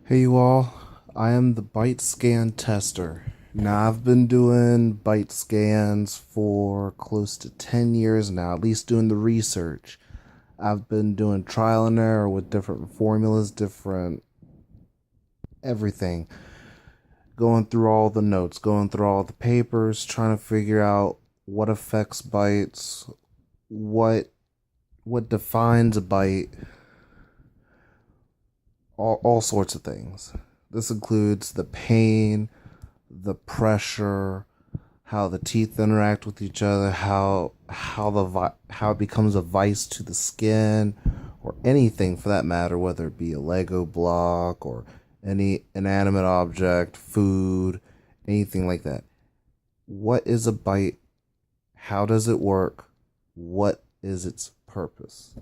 Hey you all, I am the bite scan tester. Now I've been doing bite scans for close to 10 years now, at least doing the research. I've been doing trial and error with different formulas, different everything. Going through all the notes, going through all the papers, trying to figure out what affects bites, what what defines a bite, all sorts of things. This includes the pain, the pressure, how the teeth interact with each other, how it becomes a vice to the skin, or anything for that matter, whether it be a Lego block or any inanimate object, food, anything like that. What is a bite? How does it work? What is its purpose?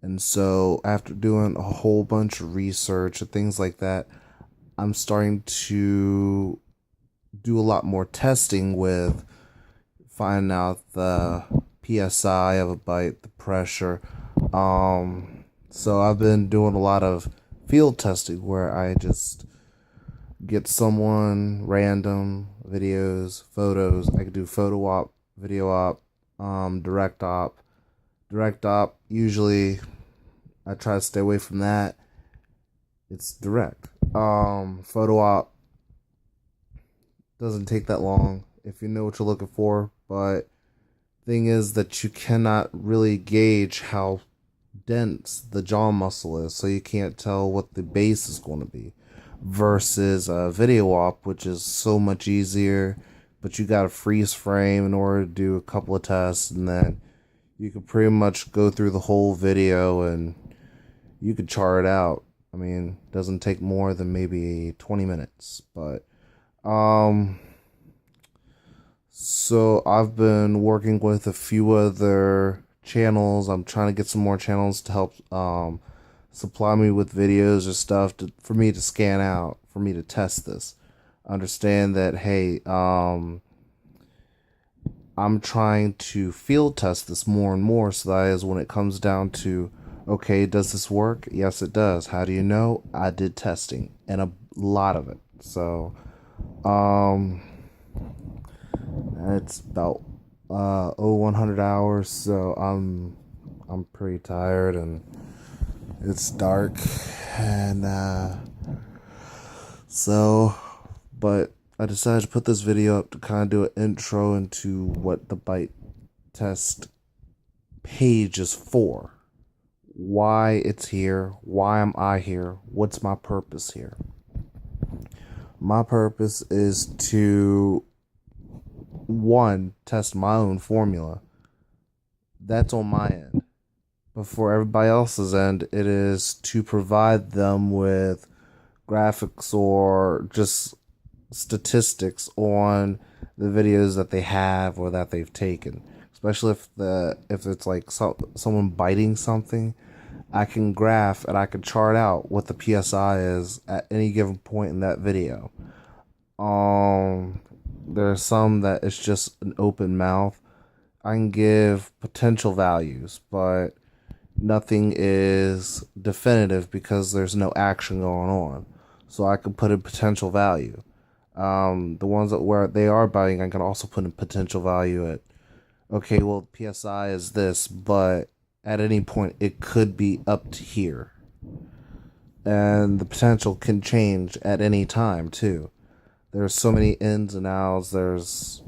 And so, after doing a whole bunch of research and things like that, I'm starting to do a lot more testing with finding out the PSI of a bite, the pressure. So I've been doing a lot of field testing where I just get someone random videos, photos. I could do photo op, video op, direct op. Direct op, usually I try to stay away from that. It's direct. Photo op doesn't take that long if you know what you're looking for, but thing is that you cannot really gauge how dense the jaw muscle is, so you can't tell what the base is going to be. Versus a video op, which is so much easier, but you got to freeze frame in order to do a couple of tests, and then you can pretty much go through the whole video and you could chart it out. I mean, it doesn't take more than maybe 20 minutes, but um so I've been working with a few other channels. I'm trying to get some more channels to help supply me with videos or stuff for me to scan out, for me to test this. Understand that, hey, I'm trying to field test this more and more, so that is when it comes down to, okay, does this work? Yes, it does. How do you know? I did testing and a lot of it. So, um, it's about 100 hours, so I'm pretty tired and it's dark and so but I decided to put this video up to kind of do an intro into what the bite test page is for. Why it's here, why am I here, what's my purpose here? My purpose is to one, test my own formula. That's on my end. But for everybody else's end, it is to provide them with graphics or just statistics on the videos that they have or that they've taken. Especially if it's like someone biting something, I can graph and I can chart out what the PSI is at any given point in that video. There are some that it's just an open mouth. I can give potential values, but nothing is definitive because there's no action going on. So I can put in potential value. The ones that where they are biting, I can also put in potential value at, okay, well, PSI is this, but at any point it could be up to here. And the potential can change at any time too. There's so many ins and outs. There's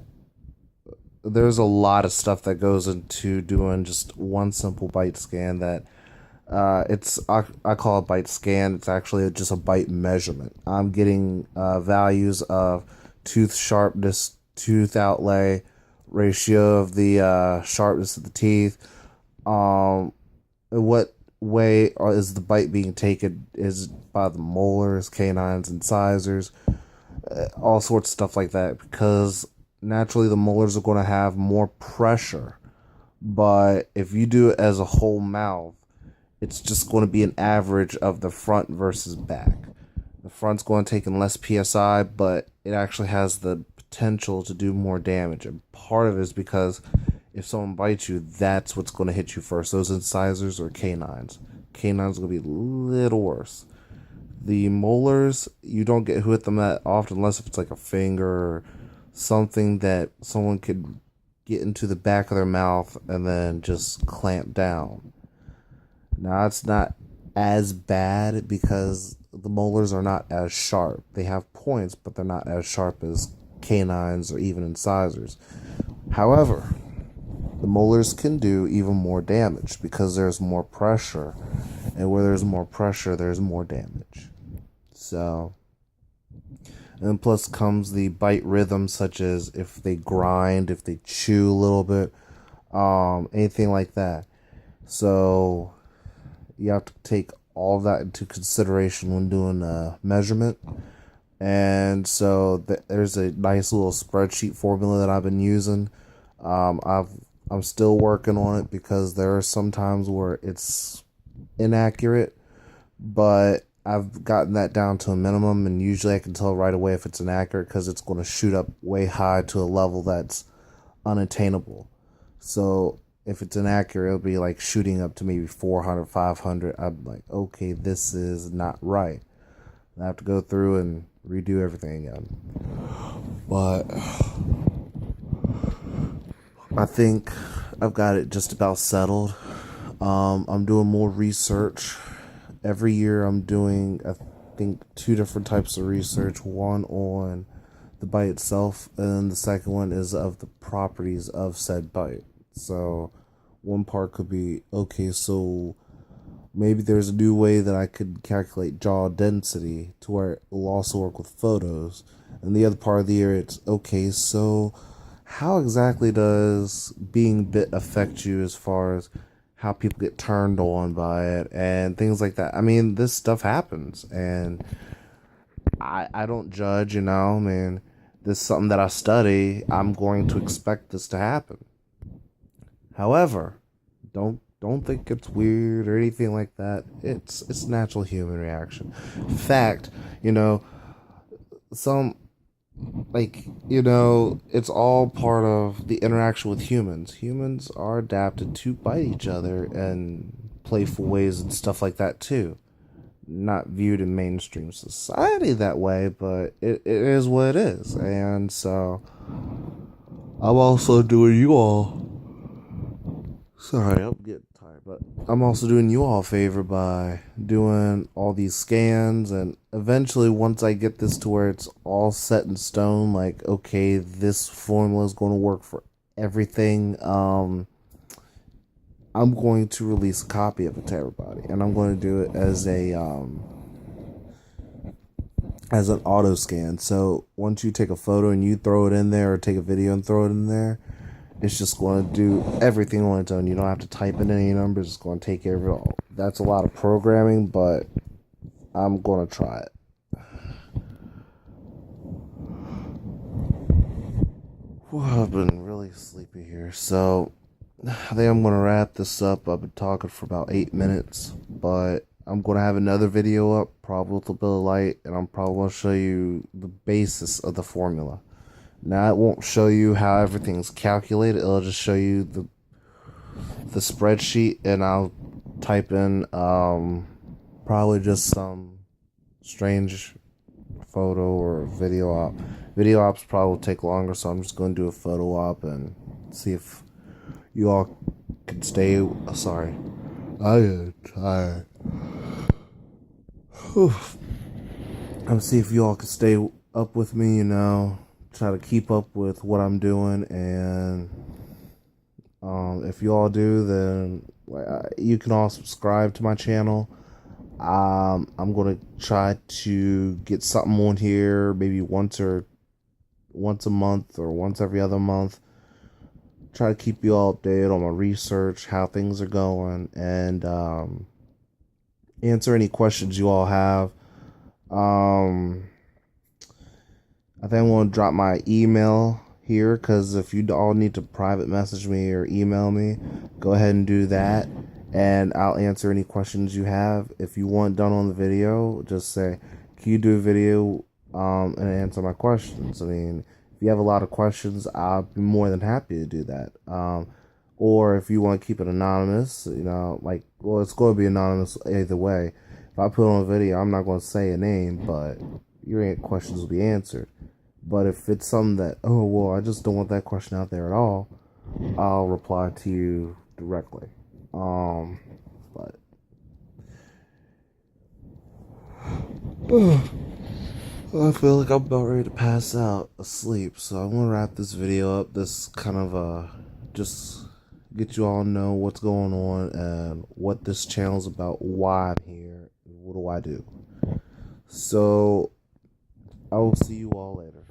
a lot of stuff that goes into doing just one simple bite scan that I call it bite scan. It's actually just a bite measurement. I'm getting values of tooth sharpness, tooth outlay, ratio of the sharpness of the teeth. What way is the bite being taken? Is it by the molars, canines, incisors, all sorts of stuff like that, because naturally the molars are going to have more pressure. But if you do it as a whole mouth, it's just going to be an average of the front versus back. The front's going to take in less PSI, but it actually has the potential to do more damage. And part of it is because if someone bites you, that's what's going to hit you first. Those incisors or canines. Canines are going to be a little worse. The molars, you don't get hit them that often unless if it's like a finger or something that someone could get into the back of their mouth and then just clamp down. Now, it's not as bad because the molars are not as sharp. They have points, but they're not as sharp as canines or even incisors. However, the molars can do even more damage because there's more pressure. And where there's more pressure, there's more damage. So, and plus comes the bite rhythm, such as if they grind, if they chew a little bit, anything like that. So, you have to take all of that into consideration when doing a measurement. And so there's a nice little spreadsheet formula that I've been using. I'm still working on it because there are some times where it's inaccurate, but I've gotten that down to a minimum, and usually I can tell right away if it's inaccurate because it's going to shoot up way high to a level that's unattainable. So if it's inaccurate, it'll be like shooting up to maybe 400, 500. I'm like, okay, this is not right. I have to go through and redo everything again. But I think I've got it just about settled. I'm doing more research. Every year I'm doing, I think, 2 different types of research. One on the bite itself, and the second one is of the properties of said bite. So one part could be, okay, so maybe there's a new way that I could calculate jaw density to where it will also work with photos. And the other part of the year, it's, okay, so how exactly does being bit affect you as far as how people get turned on by it and things like that? I mean, this stuff happens, and I don't judge, I mean, this is something that I study. I'm going to expect this to happen. However, don't think it's weird or anything like that. It's natural human reaction. In fact, some it's all part of the interaction with humans. Humans are adapted to bite each other in playful ways and stuff like that too. Not viewed in mainstream society that way, but it is what it is. And so I'm also doing you all. Sorry, I'm getting tired, but I'm also doing you all a favor by doing all these scans, and eventually once I get this to where it's all set in stone, like, okay, this formula is going to work for everything, I'm going to release a copy of it to everybody, and I'm going to do it as an auto scan. So once you take a photo and you throw it in there, or take a video and throw it in there, it's just going to do everything on its own. You don't have to type in any numbers. It's going to take care of it all. That's a lot of programming, but I'm going to try it. I've been really sleepy here, so I think I'm going to wrap this up. I've been talking for about 8 minutes, but I'm going to have another video up, probably with a bit of light, and I'm probably going to show you the basis of the formula. Now, it won't show you how everything's calculated. It'll just show you the spreadsheet, and I'll type in probably just some strange photo or video op. Video ops probably will take longer, so I'm just going to do a photo op and see if you all can stay. Sorry, I get tired. I'm see if you all can stay up with me, try to keep up with what I'm doing, and if you all do, then you can all subscribe to my channel. I'm gonna try to get something on here maybe once a month or once every other month. Try to keep you all updated on my research, how things are going, and answer any questions you all have. I think I'm going to drop my email here, because if you all need to private message me or email me, go ahead and do that, and I'll answer any questions you have. If you want done on the video, just say, can you do a video and answer my questions? I mean, if you have a lot of questions, I'll be more than happy to do that. Or if you want to keep it anonymous, it's going to be anonymous either way. If I put on a video, I'm not going to say a name, but your questions will be answered. But if it's something that, oh, well, I just don't want that question out there at all, I'll reply to you directly. But I feel like I'm about ready to pass out asleep, so I'm gonna wrap this video up. This kind of just get you all know what's going on and what this channel's about, why I'm here, what do I do. So I will see you all later.